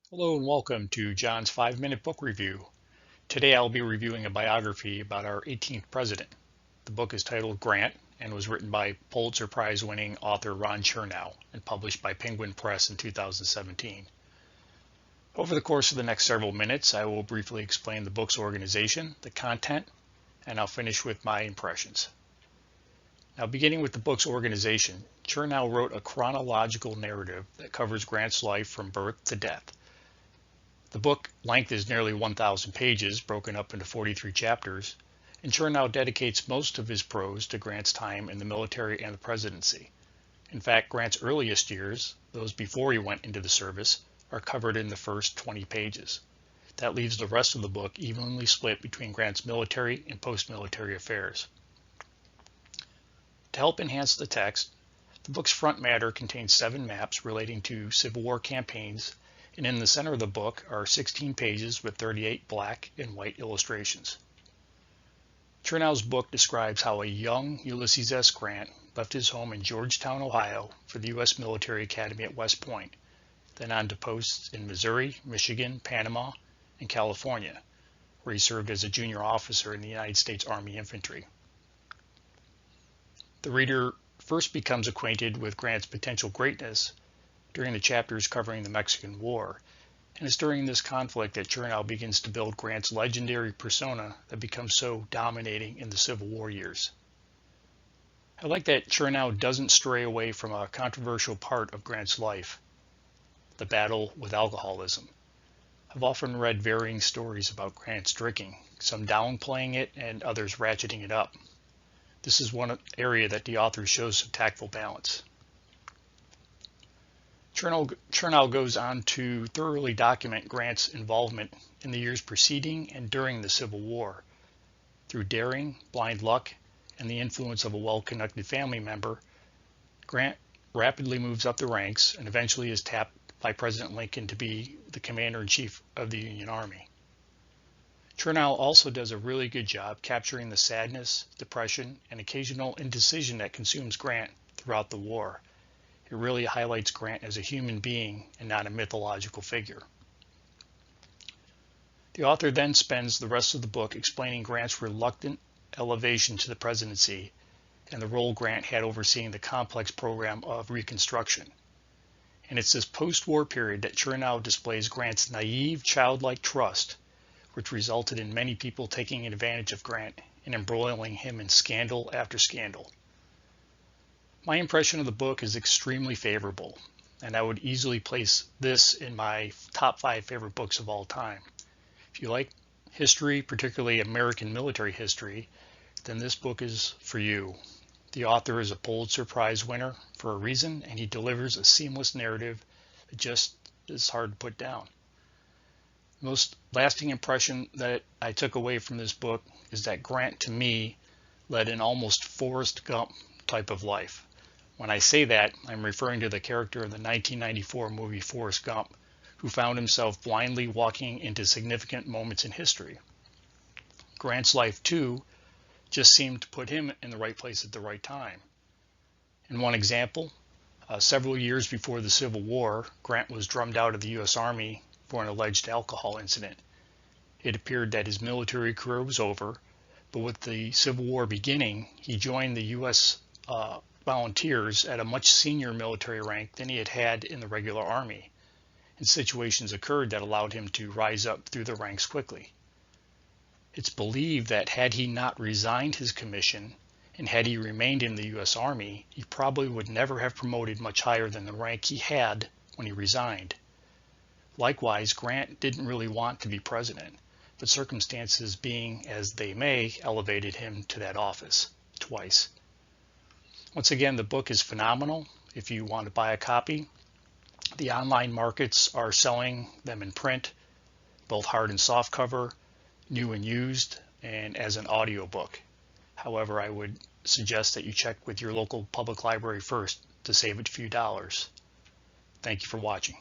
Hello and welcome to John's 5-Minute Book Review. Today I'll be reviewing a biography about our 18th president. The book is titled Grant and was written by Pulitzer Prize winning author Ron Chernow and published by Penguin Press in 2017. Over the course of the next several minutes, I will briefly explain the book's organization, the content, and I'll finish with my impressions. Now, beginning with the book's organization, Chernow wrote a chronological narrative that covers Grant's life from birth to death. The book length is nearly 1,000 pages, broken up into 43 chapters, and Chernow dedicates most of his prose to Grant's time in the military and the presidency. In fact, Grant's earliest years, those before he went into the service, are covered in the first 20 pages. That leaves the rest of the book evenly split between Grant's military and post-military affairs. To help enhance the text, the book's front matter contains 7 maps relating to Civil War campaigns, and in the center of the book are 16 pages with 38 black and white illustrations. Chernow's book describes how a young Ulysses S. Grant left his home in Georgetown, Ohio for the U.S. Military Academy at West Point, then on to posts in Missouri, Michigan, Panama, and California, where he served as a junior officer in the United States Army Infantry. The reader first becomes acquainted with Grant's potential greatness during the chapters covering the Mexican War, and it's during this conflict that Chernow begins to build Grant's legendary persona that becomes so dominating in the Civil War years. I like that Chernow doesn't stray away from a controversial part of Grant's life, the battle with alcoholism. I've often read varying stories about Grant's drinking, some downplaying it and others ratcheting it up. This is one area that the author shows some tactful balance. Chernow goes on to thoroughly document Grant's involvement in the years preceding and during the Civil War. Through daring, blind luck, and the influence of a well-connected family member, Grant rapidly moves up the ranks and eventually is tapped by President Lincoln to be the commander-in-chief of the Union Army. Chernow also does a really good job capturing the sadness, depression, and occasional indecision that consumes Grant throughout the war. It really highlights Grant as a human being and not a mythological figure. The author then spends the rest of the book explaining Grant's reluctant elevation to the presidency and the role Grant had overseeing the complex program of Reconstruction. And it's this post-war period that Chernow displays Grant's naive, childlike trust, which resulted in many people taking advantage of Grant and embroiling him in scandal after scandal. My impression of the book is extremely favorable, and I would easily place this in my top 5 favorite books of all time. If you like history, particularly American military history, then this book is for you. The author is a Pulitzer Prize winner for a reason, and he delivers a seamless narrative that just is hard to put down. The most lasting impression that I took away from this book is that Grant, to me, led an almost Forrest Gump type of life. When I say that, I'm referring to the character in the 1994 movie Forrest Gump, who found himself blindly walking into significant moments in history. Grant's life, too, just seemed to put him in the right place at the right time. In one example, several years before the Civil War, Grant was drummed out of the U.S. Army for an alleged alcohol incident. It appeared that his military career was over, but with the Civil War beginning, he joined the U.S. Volunteers at a much senior military rank than he had had in the regular Army, and situations occurred that allowed him to rise up through the ranks quickly. It's believed that had he not resigned his commission and had he remained in the U.S. Army, he probably would never have promoted much higher than the rank he had when he resigned. Likewise, Grant didn't really want to be president, but circumstances being as they may elevated him to that office twice. Once again, the book is phenomenal. If you want to buy a copy, the online markets are selling them in print, both hard and soft cover, new and used, and as an audiobook. However, I would suggest that you check with your local public library first to save a few dollars. Thank you for watching.